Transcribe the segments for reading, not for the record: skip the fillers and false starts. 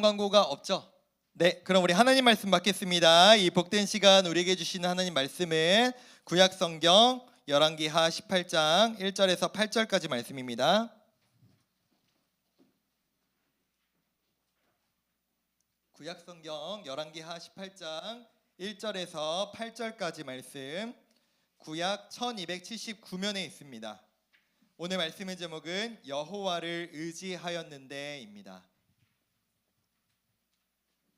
광고가 없죠? 네, 그럼 우리 하나님 말씀 받겠습니다. 이 복된 시간 우리에게 주시는 하나님 말씀은 구약 성경 열왕기하 18장 1절에서 8절까지 말씀입니다. 구약 성경 열왕기하 18장 1절에서 8절까지 말씀, 구약 1279면에 있습니다. 오늘 말씀의 제목은 여호와를 의지하였는데입니다.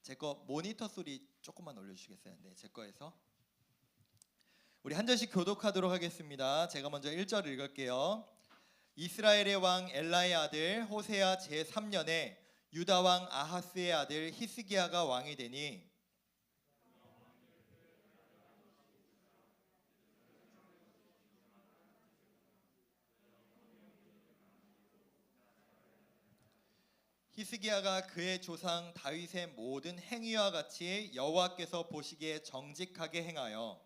제 거 모니터 소리 조금만 올려주시겠어요? 네, 제 거에서. 우리 한 절씩 교독하도록 하겠습니다. 제가 먼저 1절 읽을게요. 이스라엘의 왕 엘라의 아들 호세아 제3년에 유다 왕 아하스의 아들 히스기야가 왕이 되니 히스기야가 그의 조상 다윗의 모든 행위와 같이 여호와께서 보시기에 정직하게 행하여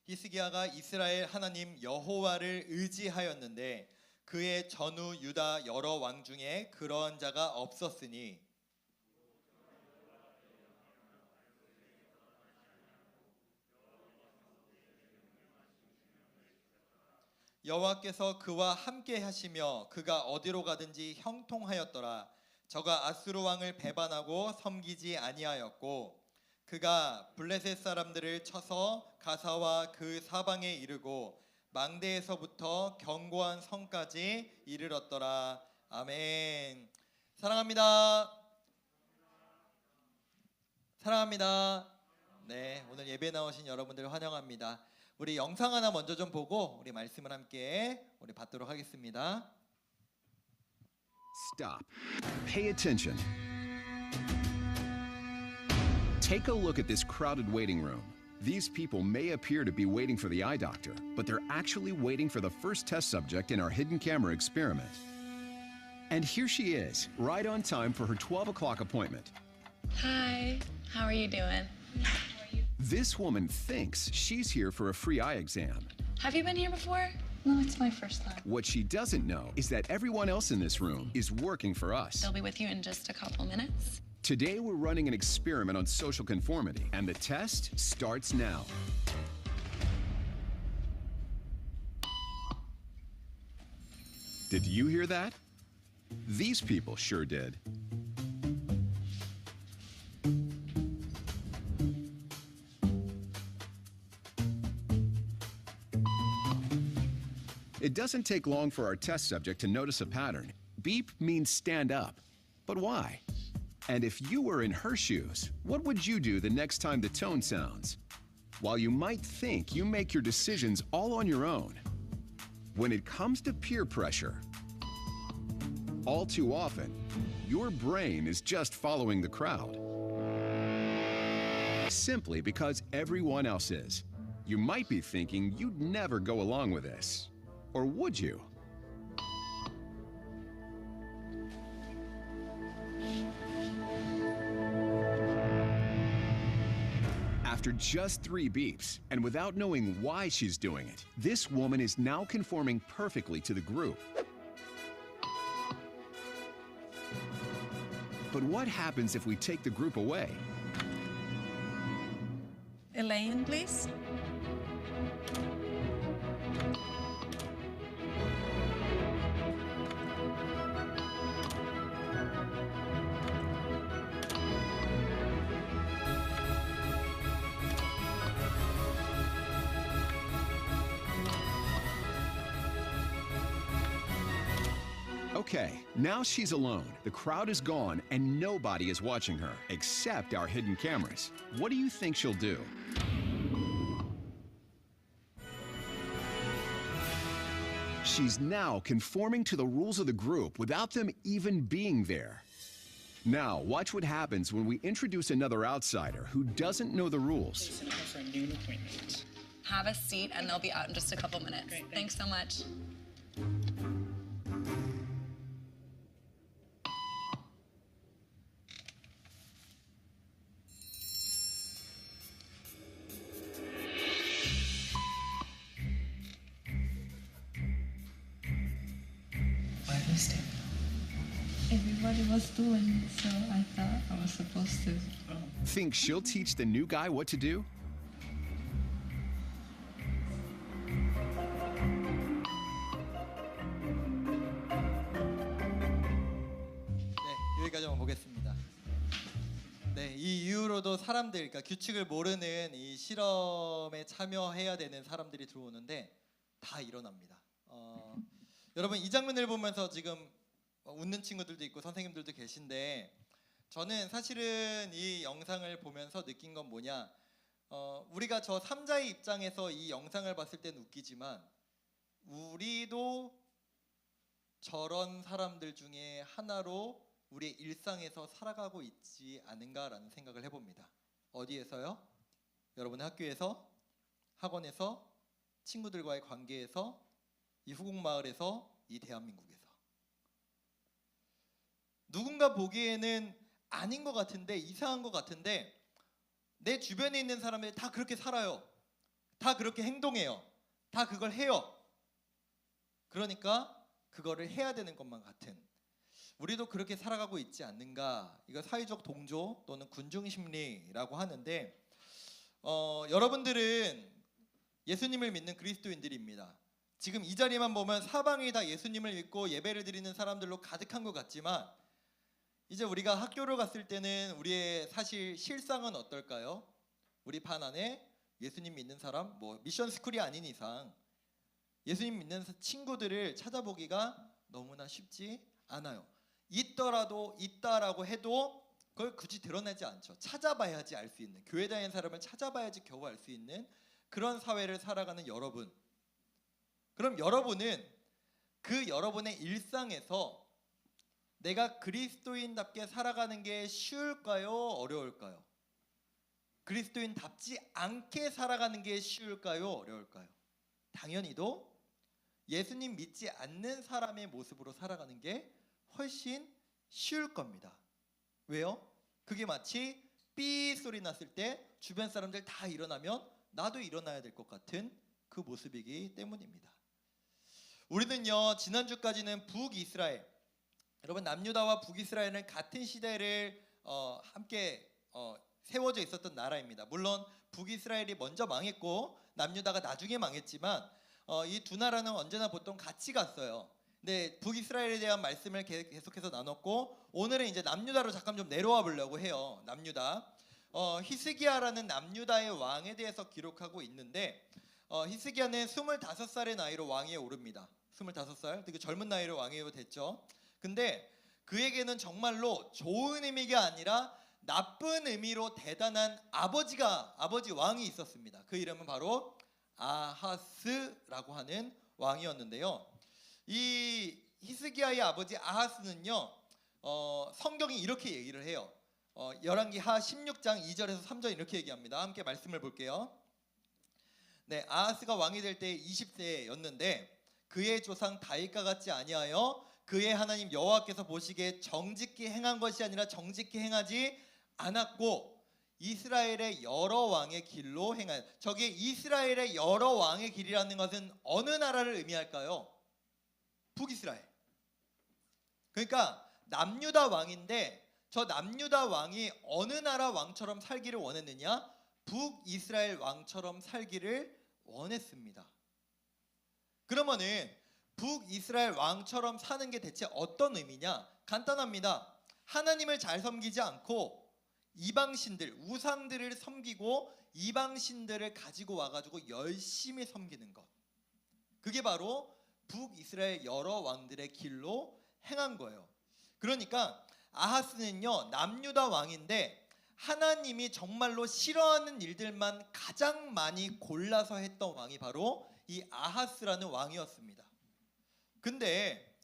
히스기야가 이스라엘 하나님 여호와를 의지하였는데 그의 전후 유다 여러 왕 중에 그러한 자가 없었으니 여호와께서 그와 함께 하시며 그가 어디로 가든지 형통하였더라. 저가 아수르 왕을 배반하고 섬기지 아니하였고 그가 블레셋 사람들을 쳐서 가사와 그 사방에 이르고 망대에서부터 견고한 성까지 이르렀더라. 아멘. 사랑합니다. 사랑합니다. 네, 오늘 예배 나오신 여러분들 환영합니다. 우리 영상 하나 먼저 좀 보고 우리 말씀을 함께 우리 받도록 하겠습니다. Stop. Pay attention. Take a look at this crowded waiting room. These people may appear to be waiting for the eye doctor, but they're actually waiting for the first test subject in our hidden camera experiment. And here she is, right on time for her 12 o'clock appointment. Hi, how are you doing? This woman thinks she's here for a free eye exam. Have you been here before? No, it's my first time. What she doesn't know is that everyone else in this room is working for us. They'll be with you in just a couple minutes. Today we're running an experiment on social conformity, and the test starts now. Did you hear that? These people sure did. It doesn't take long for our test subject to notice a pattern. Beep means stand up. But why? And if you were in her shoes, what would you do the next time the tone sounds? While you might think you make your decisions all on your own, when it comes to peer pressure, all too often, your brain is just following the crowd. Simply because everyone else is. You might be thinking you'd never go along with this. Or would you? After just 3 beeps, and without knowing why she's doing it, this woman is now conforming perfectly to the group. But what happens if we take the group away? Elaine, please. Okay, now she's alone. The crowd is gone and nobody is watching her, except our hidden cameras. What do you think she'll do? She's now conforming to the rules of the group without them even being there. Now, watch what happens when we introduce another outsider who doesn't know the rules. Listen up for a noon appointment. Have a seat and they'll be out in just a couple minutes. Great, Thanks so much. was doing, so I thought I was supposed to. Think she'll teach the new guy what to do? 네, 여기까지만 보겠습니다. 네, 이 이후로도 사람들, 그러니까 규칙을 모르는 이 실험에 참여해야 되는 사람들이 들어오는데 다 일어납니다. 여러분 이 장면을 보면서 지금 웃는 친구들도 있고 선생님들도 계신데 저는 사실은 이 영상을 보면서 느낀 건 뭐냐, 우리가 저 3자의 입장에서 이 영상을 봤을 땐 웃기지만 우리도 저런 사람들 중에 하나로 우리의 일상에서 살아가고 있지 않은가라는 생각을 해봅니다. 어디에서요? 여러분의 학교에서, 학원에서, 친구들과의 관계에서, 이 후곡마을에서, 이 대한민국에서. 누군가 보기에는 아닌 것 같은데, 이상한 것 같은데 내 주변에 있는 사람들이 다 그렇게 살아요. 다 그렇게 행동해요. 다 그걸 해요. 그러니까 그거를 해야 되는 것만 같은, 우리도 그렇게 살아가고 있지 않는가. 이거 사회적 동조 또는 군중심리라고 하는데 여러분들은 예수님을 믿는 그리스도인들입니다. 지금 이 자리만 보면 사방이 다 예수님을 믿고 예배를 드리는 사람들로 가득한 것 같지만 이제 우리가 학교를 갔을 때는 우리의 사실 실상은 어떨까요? 우리 반 안에 예수님 믿는 사람, 뭐 미션 스쿨이 아닌 이상 예수님 믿는 친구들을 찾아보기가 너무나 쉽지 않아요. 있더라도, 있다라고 해도 그걸 굳이 드러내지 않죠. 찾아봐야지 알 수 있는, 교회 다니는 사람을 찾아봐야지 겨우 알 수 있는 그런 사회를 살아가는 여러분. 그럼 여러분은 그 여러분의 일상에서 내가 그리스도인답게 살아가는 게 쉬울까요? 어려울까요? 그리스도인답지 않게 살아가는 게 쉬울까요? 어려울까요? 당연히도 예수님 믿지 않는 사람의 모습으로 살아가는 게 훨씬 쉬울 겁니다. 왜요? 그게 마치 삐 소리 났을 때 주변 사람들 다 일어나면 나도 일어나야 될 것 같은 그 모습이기 때문입니다. 우리는요, 지난주까지는 북이스라엘, 여러분 남유다와 북이스라엘은 같은 시대를 함께 세워져 있었던 나라입니다. 물론 북이스라엘이 먼저 망했고 남유다가 나중에 망했지만 이 두 나라는 언제나 보통 같이 갔어요. 근데 북이스라엘에 대한 말씀을 계속해서 나눴고 오늘은 이제 남유다로 잠깐 좀 내려와 보려고 해요. 남유다. 히스기야라는 남유다의 왕에 대해서 기록하고 있는데 히스기야는 25살의 나이로 왕위에 오릅니다. 25살, 되게 젊은 나이로 왕위에 됐죠. 근데 그에게는 정말로 좋은 의미가 아니라 나쁜 의미로 대단한 아버지 왕이 있었습니다. 그 이름은 바로 아하스라고 하는 왕이었는데요. 이 히스기야의 아버지 아하스는요, 성경이 이렇게 얘기를 해요. 열왕기하 16장 2절에서 3절 이렇게 얘기합니다. 함께 말씀을 볼게요. 네, 아하스가 왕이 될 때 20세였는데 그의 조상 다윗과 같지 아니하여 그의 하나님 여호와께서 보시기에 정직히 행한 것이 아니라 정직히 행하지 않았고 이스라엘의 여러 왕의 길로 행하여. 저기 이스라엘의 여러 왕의 길이라는 것은 어느 나라를 의미할까요? 북이스라엘. 그러니까 남유다 왕인데 저 남유다 왕이 어느 나라 왕처럼 살기를 원했느냐? 북이스라엘 왕처럼 살기를 원했습니다. 그러면은 북이스라엘 왕처럼 사는 게 대체 어떤 의미냐? 간단합니다. 하나님을 잘 섬기지 않고 이방신들, 우상들을 섬기고 이방신들을 가지고 와가지고 열심히 섬기는 것. 그게 바로 북이스라엘 여러 왕들의 길로 행한 거예요. 그러니까 아하스는요, 남유다 왕인데 하나님이 정말로 싫어하는 일들만 가장 많이 골라서 했던 왕이 바로 이 아하스라는 왕이었습니다. 근데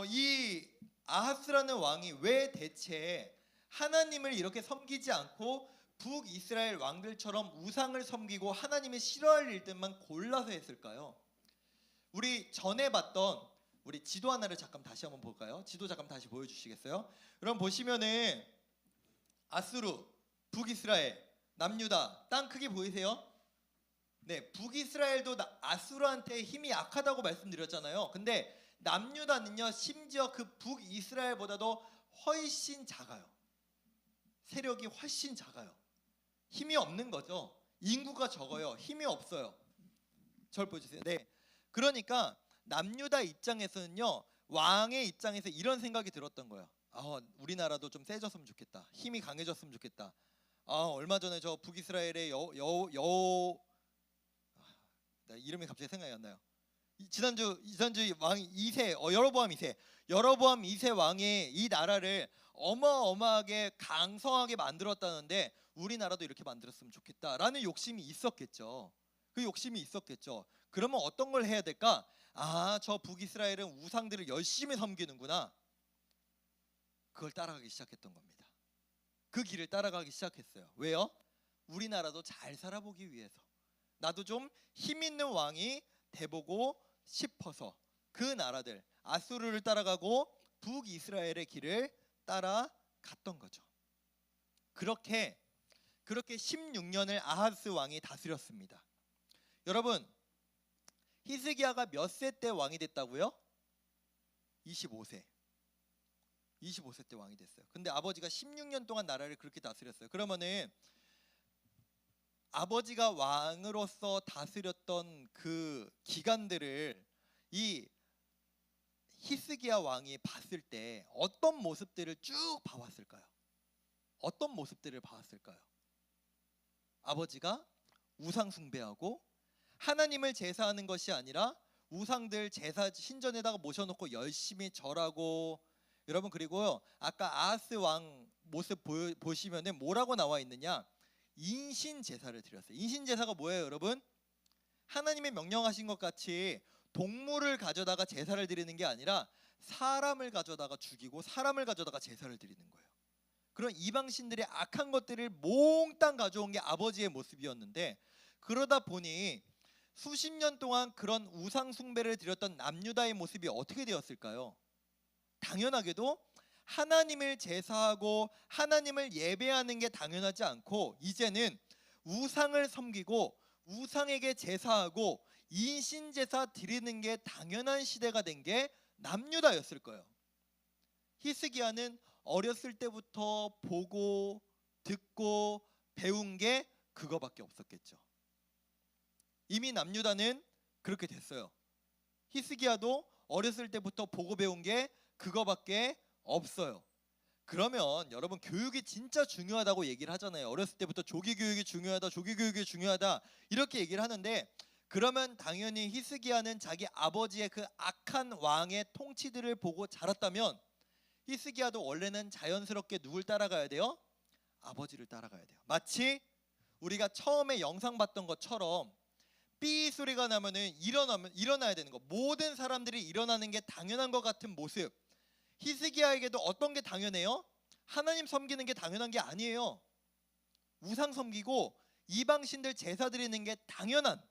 이 아하스라는 왕이 왜 대체 하나님을 이렇게 섬기지 않고 북이스라엘 왕들처럼 우상을 섬기고 하나님이 싫어할 일들만 골라서 했을까요? 우리 전에 봤던 우리 지도 하나를 잠깐 다시 한번 볼까요? 지도 잠깐 다시 보여주시겠어요? 그럼 보시면은 아수르, 북이스라엘, 남유다 땅 크기 보이세요? 네, 북이스라엘도 아수르한테 힘이 약하다고 말씀드렸잖아요. 근데 남유다는요 심지어 그 북이스라엘보다도 훨씬 작아요. 세력이 훨씬 작아요. 힘이 없는 거죠. 인구가 적어요. 힘이 없어요. 절 보여주세요. 네. 그러니까 남유다 입장에서는요, 왕의 입장에서 이런 생각이 들었던 거예요. 우리나라도 좀 세졌으면 좋겠다. 힘이 강해졌으면 좋겠다. 얼마 전에 저 북이스라엘의 나 이름이 갑자기 생각이 안 나요. 지난주 왕 2세 여로보암 2세 왕이 이 나라를 어마어마하게 강성하게 만들었다는데 우리나라도 이렇게 만들었으면 좋겠다라는 욕심이 있었겠죠. 그 욕심이 있었겠죠. 그러면 어떤 걸 해야 될까? 저 북이스라엘은 우상들을 열심히 섬기는구나. 그걸 따라가기 시작했던 겁니다. 그 길을 따라가기 시작했어요. 왜요? 우리나라도 잘 살아보기 위해서. 나도 좀 힘 있는 왕이 돼보고 싶어서 그 나라들 아수르를 따라가고 북이스라엘의 길을 따라갔던 거죠. 그렇게 16년을 아하스 왕이 다스렸습니다. 여러분, 히스기야가 몇 세 때 왕이 됐다고요? 25세 때 왕이 됐어요. 근데 아버지가 16년 동안 나라를 그렇게 다스렸어요. 그러면은 아버지가 왕으로서 다스렸던 그 기간들을 이 히스기야 왕이 봤을 때 어떤 모습들을 쭉 봐왔을까요? 어떤 모습들을 봐왔을까요? 아버지가 우상 숭배하고 하나님을 제사하는 것이 아니라 우상들 제사 신전에다가 모셔놓고 열심히 절하고, 여러분 그리고요, 아까 아하스 왕 모습 보시면은 뭐라고 나와 있느냐? 인신 제사를 드렸어요. 인신 제사가 뭐예요, 여러분? 하나님의 명령하신 것 같이 동물을 가져다가 제사를 드리는 게 아니라 사람을 가져다가 죽이고 사람을 가져다가 제사를 드리는 거예요. 그런 이방신들의 악한 것들을 몽땅 가져온 게 아버지의 모습이었는데, 그러다 보니 수십 년 동안 그런 우상 숭배를 드렸던 남유다의 모습이 어떻게 되었을까요? 당연하게도 하나님을 제사하고 하나님을 예배하는 게 당연하지 않고 이제는 우상을 섬기고 우상에게 제사하고 인신 제사 드리는 게 당연한 시대가 된 게 남유다였을 거예요. 히스기야는 어렸을 때부터 보고 듣고 배운 게 그거밖에 없었겠죠. 이미 남유다는 그렇게 됐어요. 히스기야도 어렸을 때부터 보고 배운 게 그거밖에 없어요. 그러면 여러분, 교육이 진짜 중요하다고 얘기를 하잖아요. 어렸을 때부터 조기 교육이 중요하다 이렇게 얘기를 하는데, 그러면 당연히 히스기야는 자기 아버지의 그 악한 왕의 통치들을 보고 자랐다면 히스기야도 원래는 자연스럽게 누굴 따라가야 돼요? 아버지를 따라가야 돼요. 마치 우리가 처음에 영상 봤던 것처럼 삐 소리가 나면은 일어나야 되는 거. 모든 사람들이 일어나는 게 당연한 것 같은 모습. 히스기야에게도 어떤 게 당연해요? 하나님 섬기는 게 당연한 게 아니에요. 우상 섬기고 이방신들 제사 드리는 게 당연한.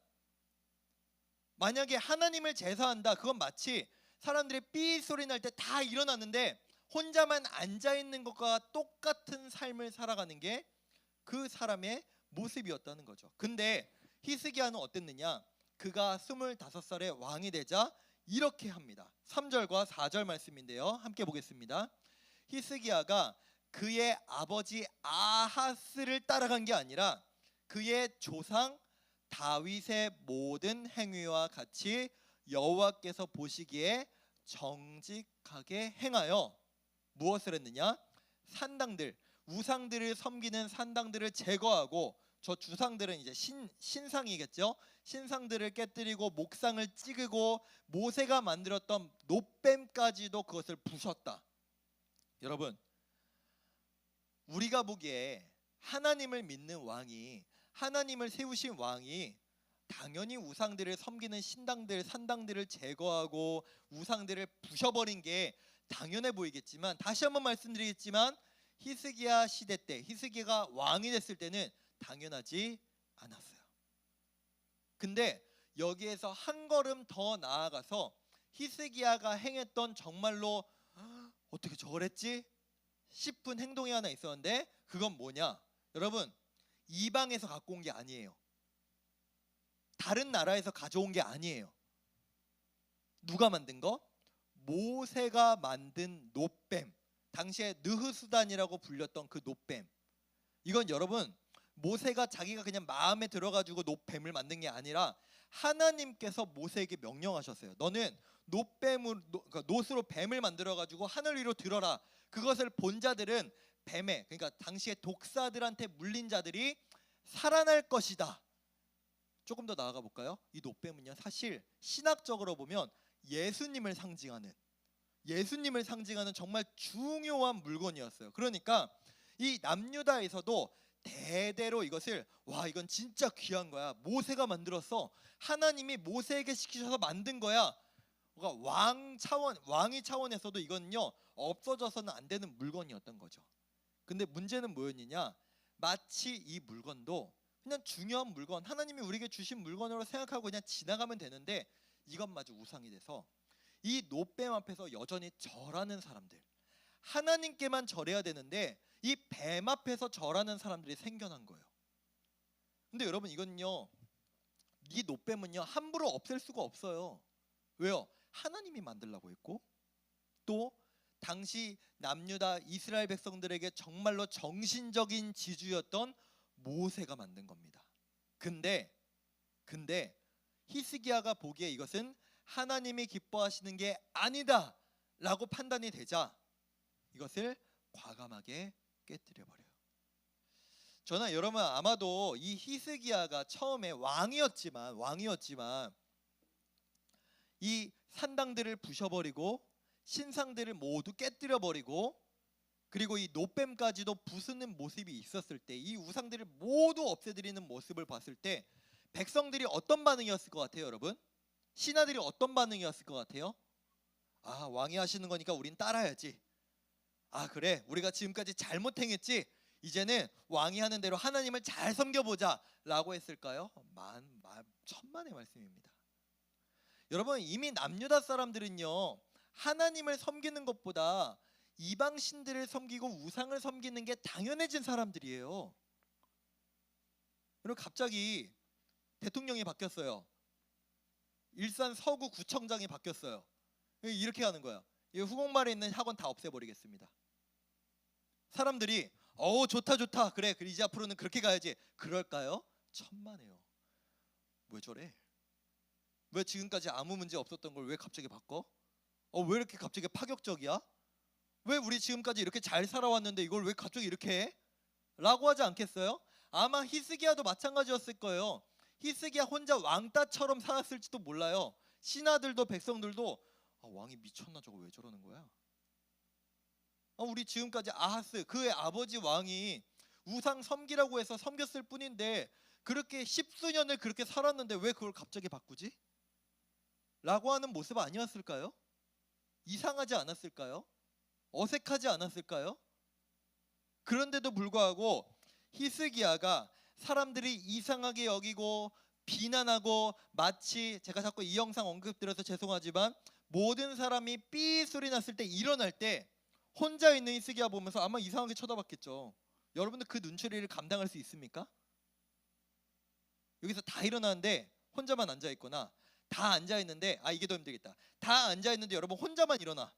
만약에 하나님을 제사한다, 그건 마치 사람들이 삐 소리 날 때 다 일어났는데 혼자만 앉아 있는 것과 똑같은 삶을 살아가는 게 그 사람의 모습이었다는 거죠. 근데 히스기야는 어땠느냐? 그가 25살에 왕이 되자 이렇게 합니다. 3절과 4절 말씀인데요, 함께 보겠습니다. 히스기야가 그의 아버지 아하스를 따라간 게 아니라 그의 조상 다윗의 모든 행위와 같이 여호와께서 보시기에 정직하게 행하여 무엇을 했느냐? 산당들, 우상들을 섬기는 산당들을 제거하고, 저 주상들은 이제 신상이겠죠. 신상들을 깨뜨리고 목상을 찍고 모세가 만들었던 놋뱀까지도 그것을 부쉈다. 여러분, 우리가 보기에 하나님을 믿는 왕이, 하나님을 세우신 왕이 당연히 우상들을 섬기는 신당들, 산당들을 제거하고 우상들을 부셔버린 게 당연해 보이겠지만, 다시 한번 말씀드리겠지만 히스기야 시대 때, 히스기야가 왕이 됐을 때는 당연하지 않았어요. 근데 여기에서 한 걸음 더 나아가서 히스기야가 행했던 정말로 어떻게 저걸 했지 싶은 행동이 하나 있었는데, 그건 뭐냐? 여러분, 이방에서 갖고 온 게 아니에요. 다른 나라에서 가져온 게 아니에요. 누가 만든 거? 모세가 만든 놋뱀, 당시에 느흐수단이라고 불렸던 그 놋뱀. 이건 여러분 모세가 자기가 그냥 마음에 들어가지고 놋뱀을 만든 게 아니라 하나님께서 모세에게 명령하셨어요. 너는 그러니까 놋으로 뱀을 만들어가지고 하늘 위로 들어라. 그것을 본 자들은 뱀에, 그러니까 당시에 독사들한테 물린 자들이 살아날 것이다. 조금 더 나아가 볼까요? 이 놋뱀은요, 사실 신학적으로 보면 예수님을 상징하는 정말 중요한 물건이었어요. 그러니까 이 남유다에서도 대대로 이것을, 와, 이건 진짜 귀한 거야, 모세가 만들었어, 하나님이 모세에게 시키셔서 만든 거야. 그러니까 왕이 차원에서도 이건요 없어져서는 안 되는 물건이었던 거죠. 근데 문제는 뭐였느냐? 마치 이 물건도 그냥 중요한 물건, 하나님이 우리에게 주신 물건으로 생각하고 그냥 지나가면 되는데 이것마저 우상이 돼서 이 놋뱀 앞에서 여전히 절하는 사람들, 하나님께만 절해야 되는데 이 뱀 앞에서 절하는 사람들이 생겨난 거예요. 근데 여러분, 이건요, 이 놋뱀은요 함부로 없앨 수가 없어요. 왜요? 하나님이 만들라고 했고, 또 당시 남유다 이스라엘 백성들에게 정말로 정신적인 지주였던 모세가 만든 겁니다. 근데 히스기야가 보기에 이것은 하나님이 기뻐하시는 게 아니다 라고 판단이 되자 이것을 과감하게 깨뜨려 버려요. 저는 여러분 아마도 이 히스기야가 처음에 왕이었지만 이 산당들을 부셔버리고 신상들을 모두 깨뜨려 버리고 그리고 이 놋뱀까지도 부수는 모습이 있었을 때, 이 우상들을 모두 없애드리는 모습을 봤을 때 백성들이 어떤 반응이었을 것 같아요, 여러분? 신하들이 어떤 반응이었을 것 같아요? 아, 왕이 하시는 거니까 우린 따라야지. 아, 그래, 우리가 지금까지 잘못 행했지, 이제는 왕이 하는 대로 하나님을 잘 섬겨보자 라고 했을까요? 천만의 말씀입니다. 여러분, 이미 남유다 사람들은요 하나님을 섬기는 것보다 이방 신들을 섬기고 우상을 섬기는 게 당연해진 사람들이에요. 그리고 갑자기 대통령이 바뀌었어요. 일산 서구 구청장이 바뀌었어요. 이렇게 하는 거야. 이 후곡말에 있는 학원 다 없애버리겠습니다. 사람들이 좋다, 그래 이제 앞으로는 그렇게 가야지, 그럴까요? 천만에요. 왜 저래? 왜 지금까지 아무 문제 없었던 걸 왜 갑자기 바꿔? 왜 이렇게 갑자기 파격적이야? 왜 우리 지금까지 이렇게 잘 살아왔는데 이걸 왜 갑자기 이렇게 해? 라고 하지 않겠어요? 아마 히스기야도 마찬가지였을 거예요. 히스기야 혼자 왕따처럼 살았을지도 몰라요. 신하들도 백성들도 왕이 미쳤나, 저거 왜 저러는 거야? 우리 지금까지 아하스, 그의 아버지 왕이 우상 섬기라고 해서 섬겼을 뿐인데 그렇게 십수년을 그렇게 살았는데 왜 그걸 갑자기 바꾸지? 라고 하는 모습 아니었을까요? 이상하지 않았을까요? 어색하지 않았을까요? 그런데도 불구하고 히스기야가 사람들이 이상하게 여기고 비난하고, 마치 제가 자꾸 이 영상 언급드려서 죄송하지만 모든 사람이 삐 소리 났을 때 일어날 때 혼자 있는 히스기야 보면서 아마 이상하게 쳐다봤겠죠. 여러분들 그 눈초리를 감당할 수 있습니까? 여기서 다 일어나는데 혼자만 앉아있거나, 다 앉아있는데 이게 더 힘들겠다, 다 앉아있는데 여러분 혼자만 일어나,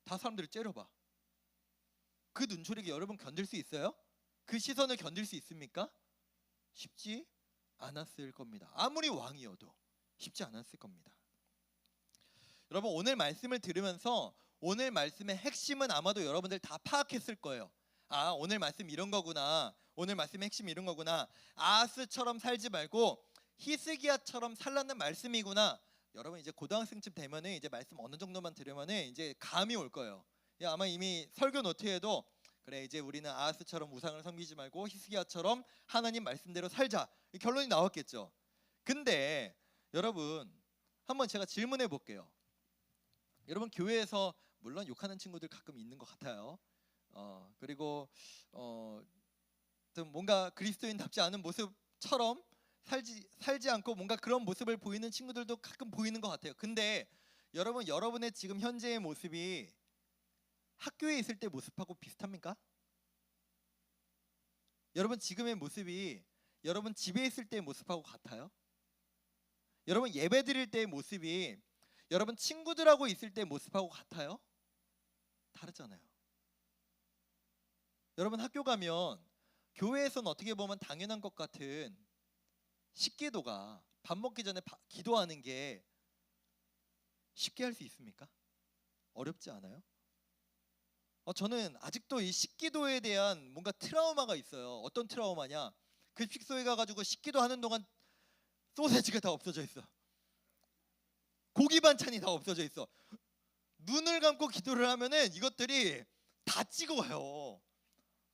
다 사람들을 째려봐. 그 눈초리가 여러분 견딜 수 있어요? 그 시선을 견딜 수 있습니까? 쉽지 않았을 겁니다. 아무리 왕이어도 쉽지 않았을 겁니다. 여러분, 오늘 말씀을 들으면서 오늘 말씀의 핵심은 아마도 여러분들 다 파악했을 거예요. 오늘 말씀 이런 거구나, 오늘 말씀의 핵심이 이런 거구나, 아하스처럼 살지 말고 히스기야처럼 살라는 말씀이구나. 여러분 이제 고등학생쯤 되면은 이제 말씀 어느 정도만 들으면은 이제 감이 올 거예요. 아마 이미 설교 노트에도 그래, 이제 우리는 아하스처럼 우상을 섬기지 말고 히스기야처럼 하나님 말씀대로 살자, 이 결론이 나왔겠죠. 근데 여러분, 한번 제가 질문해 볼게요. 여러분, 교회에서 물론 욕하는 친구들 가끔 있는 것 같아요. 그리고 좀 뭔가 그리스도인답지 않은 모습처럼 살지 않고 뭔가 그런 모습을 보이는 친구들도 가끔 보이는 것 같아요. 근데 여러분, 여러분의 지금 현재의 모습이 학교에 있을 때 모습하고 비슷합니까? 여러분 지금의 모습이 여러분 집에 있을 때의 모습하고 같아요? 여러분 예배 드릴 때의 모습이 여러분 친구들하고 있을 때의 모습하고 같아요? 다르잖아요. 여러분 학교 가면 교회에서는 어떻게 보면 당연한 것 같은 식기도가 밥 먹기 전에 기도하는 게 쉽게 할 수 있습니까? 어렵지 않아요? 저는 아직도 이 식기도에 대한 뭔가 트라우마가 있어요. 어떤 트라우마냐? 그 식소에 가가지고 식기도 하는 동안 소세지가 다 없어져 있어. 고기 반찬이 다 없어져 있어. 눈을 감고 기도를 하면은 이것들이 다 찍어와요.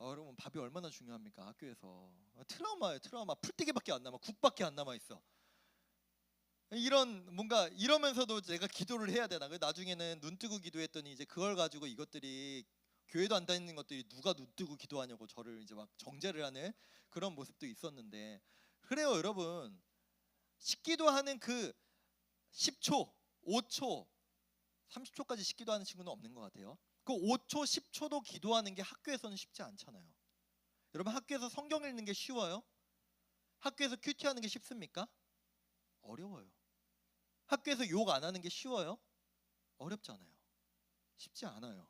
여러분 밥이 얼마나 중요합니까? 학교에서 트라우마예요. 트라우마. 풀떼기밖에 안 남아. 국밖에 안 남아 있어. 이런 뭔가 이러면서도 제가 기도를 해야 되나? 나중에는 눈 뜨고 기도했더니 이제 그걸 가지고 이것들이 교회도 안 다니는 것들이 누가 눈 뜨고 기도하냐고 저를 이제 막 정죄를 하는 그런 모습도 있었는데, 그래요 여러분. 식기도하는 그 10초, 5초, 30초까지 식기도하는 친구는 없는 것 같아요. 그 5초, 10초도 기도하는 게 학교에서는 쉽지 않잖아요. 여러분 학교에서 성경 읽는 게 쉬워요? 학교에서 큐티하는 게 쉽습니까? 어려워요. 학교에서 욕 안 하는 게 쉬워요? 어렵잖아요. 쉽지 않아요.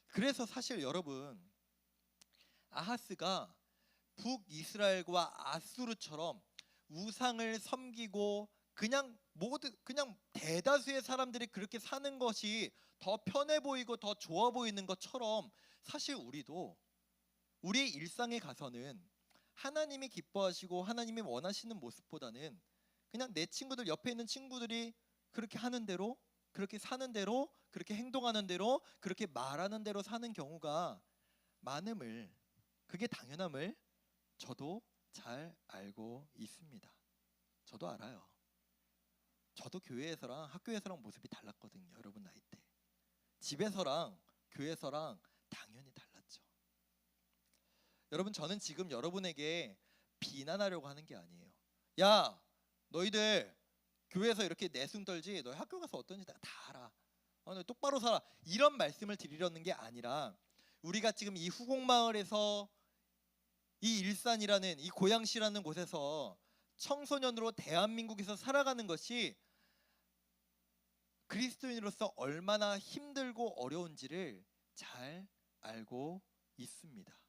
그래서 사실 여러분 아하스가 북이스라엘과 아수르처럼 우상을 섬기고 그냥 대다수의 사람들이 그렇게 사는 것이 더 편해 보이고 더 좋아 보이는 것처럼, 사실 우리도 우리의 일상에 가서는 하나님이 기뻐하시고 하나님이 원하시는 모습보다는 그냥 내 친구들, 옆에 있는 친구들이 그렇게 하는 대로, 그렇게 사는 대로, 그렇게 행동하는 대로, 그렇게 말하는 대로 사는 경우가 많음을, 그게 당연함을 저도 잘 알고 있습니다. 저도 알아요. 저도 교회에서랑 학교에서랑 모습이 달랐거든요. 여러분 나이 때 집에서랑 교회에서랑 당연히 달랐죠. 여러분 저는 지금 여러분에게 비난하려고 하는 게 아니에요. 야 너희들 교회에서 이렇게 내숭 떨지 너희 학교 가서 어떤지 다 알아. 너 똑바로 살아. 이런 말씀을 드리려는 게 아니라, 우리가 지금 이 후곡마을에서 이 일산이라는 이 고양시라는 곳에서 청소년으로 대한민국에서 살아가는 것이 그리스도인으로서 얼마나 힘들고 어려운지를 잘 알고 있습니다.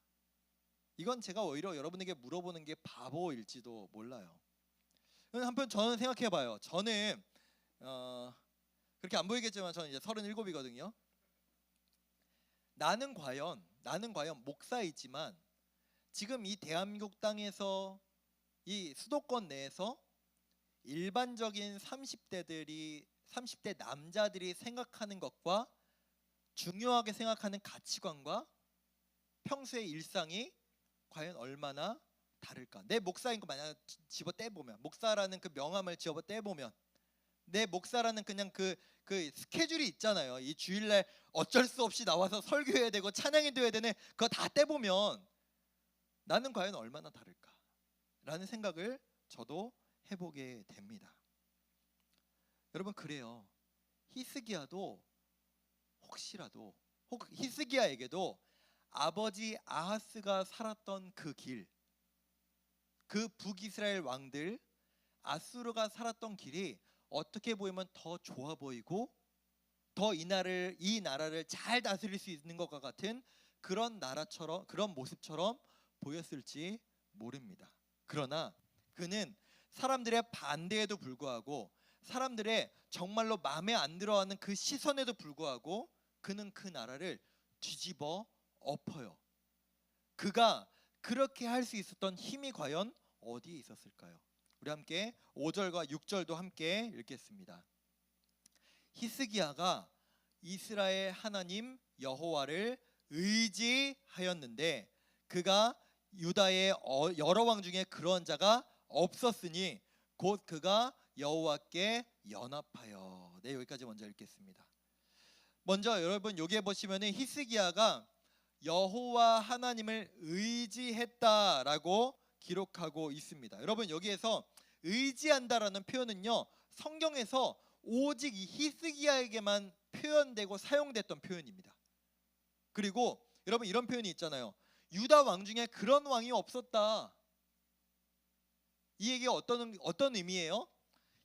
이건 제가 오히려 여러분에게 물어보는 게 바보일지도 몰라요. 한편 저는 생각해봐요. 저는 그렇게 안 보이겠지만 저는 이제 37이거든요. 나는 과연 목사이지만 지금 이 대한민국 땅에서 이 수도권 내에서 일반적인 30대 남자들이 생각하는 것과 중요하게 생각하는 가치관과 평소의 일상이 과연 얼마나 다를까? 내 목사인 거 만약 집어 떼보면, 목사라는 그 명함을 집어 떼보면, 내 목사라는 그냥 그 스케줄이 있잖아요. 이 주일날 어쩔 수 없이 나와서 설교해야 되고 찬양해도 해야 되는 그거 다 떼보면 나는 과연 얼마나 다를까? 라는 생각을 저도 해보게 됩니다. 여러분 그래요. 히스기야도 혹시라도 히스기야에게도 아버지 아하스가 살았던 그 길, 그 북이스라엘 왕들 아수르가 살았던 길이 어떻게 보이면 더 좋아 보이고 더 이 나라를 잘 다스릴 수 있는 것과 같은 그런 나라처럼, 그런 모습처럼 보였을지 모릅니다. 그러나 그는 사람들의 반대에도 불구하고, 사람들의 정말로 마음에 안 들어하는 그 시선에도 불구하고 그는 그 나라를 뒤집어 엎어요. 그가 그렇게 할 수 있었던 힘이 과연 어디에 있었을까요? 우리 함께 5절과 6절도 함께 읽겠습니다. 히스기야가 이스라엘 하나님 여호와를 의지하였는데 그가 유다의 여러 왕 중에 그런 자가 없었으니 곧 그가 여호와께 연합하여. 네, 여기까지 먼저 읽겠습니다. 먼저 여러분 여기에 보시면은 히스기야가 여호와 하나님을 의지했다라고 기록하고 있습니다. 여러분 여기에서 의지한다라는 표현은요, 성경에서 오직 이 히스기야에게만 표현되고 사용됐던 표현입니다. 그리고 여러분 이런 표현이 있잖아요. 유다 왕 중에 그런 왕이 없었다. 이 얘기가 어떤 의미예요?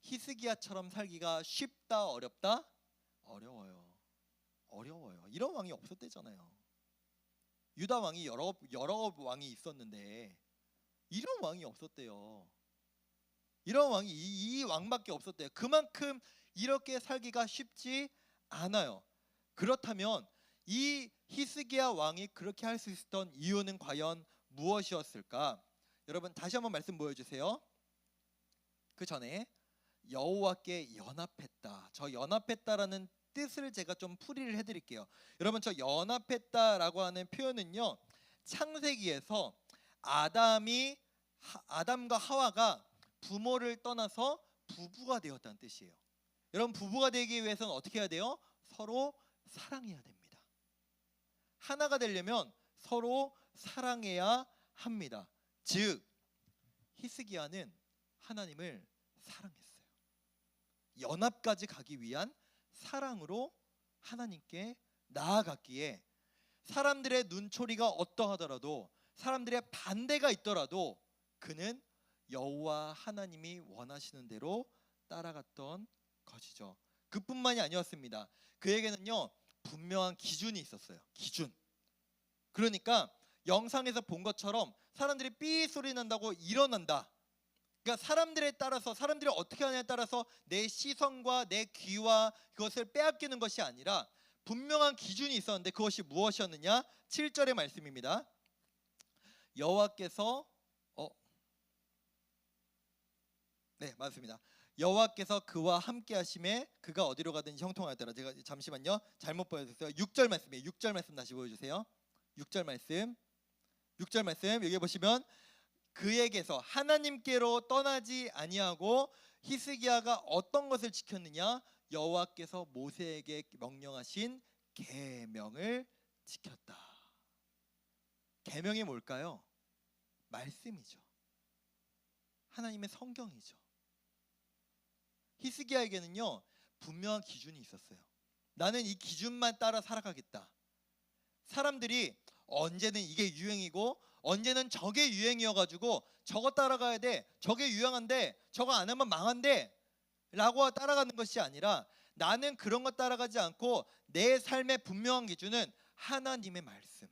히스기야처럼 살기가 쉽다, 어렵다? 어려워요. 이런 왕이 없었대잖아요. 유다 왕이 여러 왕이 있었는데 이런 왕이 없었대요. 이런 왕이 이 왕밖에 없었대요. 그만큼 이렇게 살기가 쉽지 않아요. 그렇다면 이 히스기야 왕이 그렇게 할 수 있었던 이유는 과연 무엇이었을까? 여러분 다시 한번 말씀 보여주세요. 그 전에 여호와께 연합했다. 저 연합했다라는 뜻을 제가 좀 풀이를 해드릴게요. 여러분 저 연합했다라고 하는 표현은요, 창세기에서 아담과 하와가 부모를 떠나서 부부가 되었다는 뜻이에요. 여러분 부부가 되기 위해서는 어떻게 해야 돼요? 서로 사랑해야 됩니다. 하나가 되려면 서로 사랑해야 합니다. 즉 히스기야는 하나님을 사랑했어요. 연합까지 가기 위한 사랑으로 하나님께 나아갔기에 사람들의 눈초리가 어떠하더라도, 사람들의 반대가 있더라도 그는 여호와 하나님이 원하시는 대로 따라갔던 것이죠. 그뿐만이 아니었습니다. 그에게는요 분명한 기준이 있었어요. 기준. 그러니까 영상에서 본 것처럼 사람들이 삐 소리 난다고 일어난다. 그러니까 사람들에 따라서, 사람들이 어떻게 하냐에 따라서 내 시선과 내 귀와 그것을 빼앗기는 것이 아니라 분명한 기준이 있었는데 그것이 무엇이었느냐? 7절의 말씀입니다. 여호와께서 네 맞습니다. 여호와께서 그와 함께 하심에 그가 어디로 가든지 형통하더라. 제가 잠시만요 잘못 보여줬어요. 6절 말씀이에요. 6절 말씀 다시 보여주세요. 6절 말씀 여기 보시면 그에게서 하나님께로 떠나지 아니하고 히스기야가 어떤 것을 지켰느냐? 여호와께서 모세에게 명령하신 계명을 지켰다. 계명이 뭘까요? 말씀이죠. 하나님의 성경이죠. 히스기야에게는요 분명한 기준이 있었어요. 나는 이 기준만 따라 살아가겠다. 사람들이 언제는 이게 유행이고 언제는 저게 유행이어가지고 저거 따라가야 돼, 저게 유행한데 저거 안 하면 망한데 라고 따라가는 것이 아니라 나는 그런 것 따라가지 않고 내 삶의 분명한 기준은 하나님의 말씀.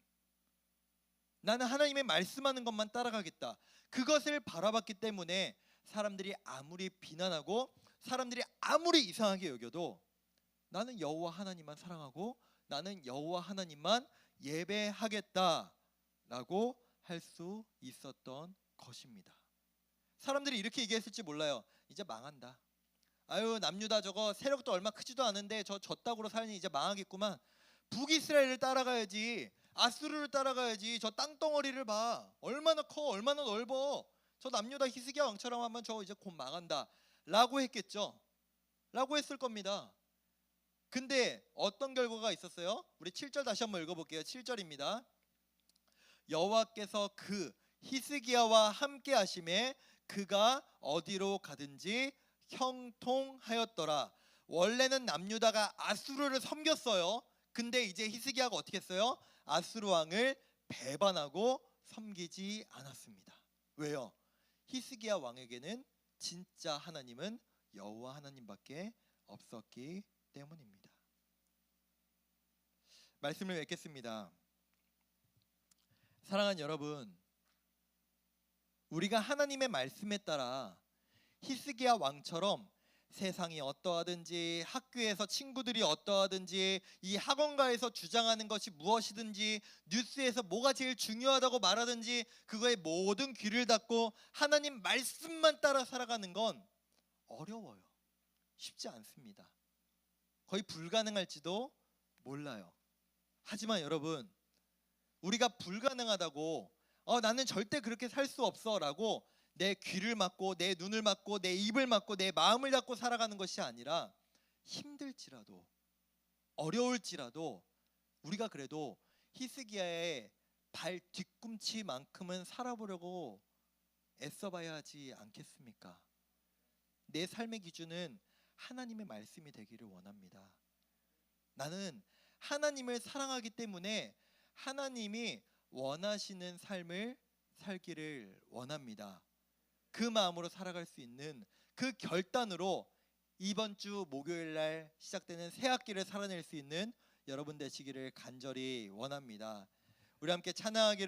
나는 하나님의 말씀하는 것만 따라가겠다. 그것을 바라봤기 때문에 사람들이 아무리 비난하고 사람들이 아무리 이상하게 여겨도 나는 여호와 하나님만 사랑하고 나는 여호와 하나님만 예배하겠다라고 할 수 있었던 것입니다. 사람들이 이렇게 얘기했을지 몰라요. 이제 망한다. 아유 남유다 저거 세력도 얼마 크지도 않은데 저 저따구로 살니 이제 망하겠구만. 북이스라엘을 따라가야지. 아수르를 따라가야지. 저 땅덩어리를 봐. 얼마나 커, 얼마나 넓어. 저 남유다 히스기야 왕처럼 하면 저 이제 곧 망한다 라고 했겠죠. 라고 했을 겁니다. 근데 어떤 결과가 있었어요? 우리 7절 다시 한번 읽어볼게요. 7절입니다. 여호와께서 그 히스기야와 함께 하심에 그가 어디로 가든지 형통하였더라. 원래는 남유다가 아수르를 섬겼어요. 근데 이제 히스기야가 어떻게 했어요? 아수르 왕을 배반하고 섬기지 않았습니다. 왜요? 히스기야 왕에게는 진짜 하나님은 여호와 하나님밖에 없었기 때문입니다. 말씀을 맺겠습니다. 사랑하는 여러분, 우리가 하나님의 말씀에 따라 히스기야 왕처럼 세상이 어떠하든지 학교에서 친구들이 어떠하든지 이 학원가에서 주장하는 것이 무엇이든지 뉴스에서 뭐가 제일 중요하다고 말하든지 그거에 모든 귀를 닫고 하나님 말씀만 따라 살아가는 건 어려워요. 쉽지 않습니다. 거의 불가능할지도 몰라요. 하지만 여러분, 우리가 불가능하다고 나는 절대 그렇게 살 수 없어 라고 내 귀를 막고 내 눈을 막고 내 입을 막고 내 마음을 닫고 살아가는 것이 아니라 힘들지라도 어려울지라도 우리가 그래도 히스기야의 발 뒤꿈치만큼은 살아보려고 애써봐야 하지 않겠습니까? 내 삶의 기준은 하나님의 말씀이 되기를 원합니다. 나는 하나님을 사랑하기 때문에 하나님이 원하시는 삶을 살기를 원합니다. 그 마음으로 살아갈 수 있는 그 결단으로 이번 주 목요일 날 시작되는 새 학기를 살아낼 수 있는 여러분 되시기를 간절히 원합니다. 우리 함께 찬양하기를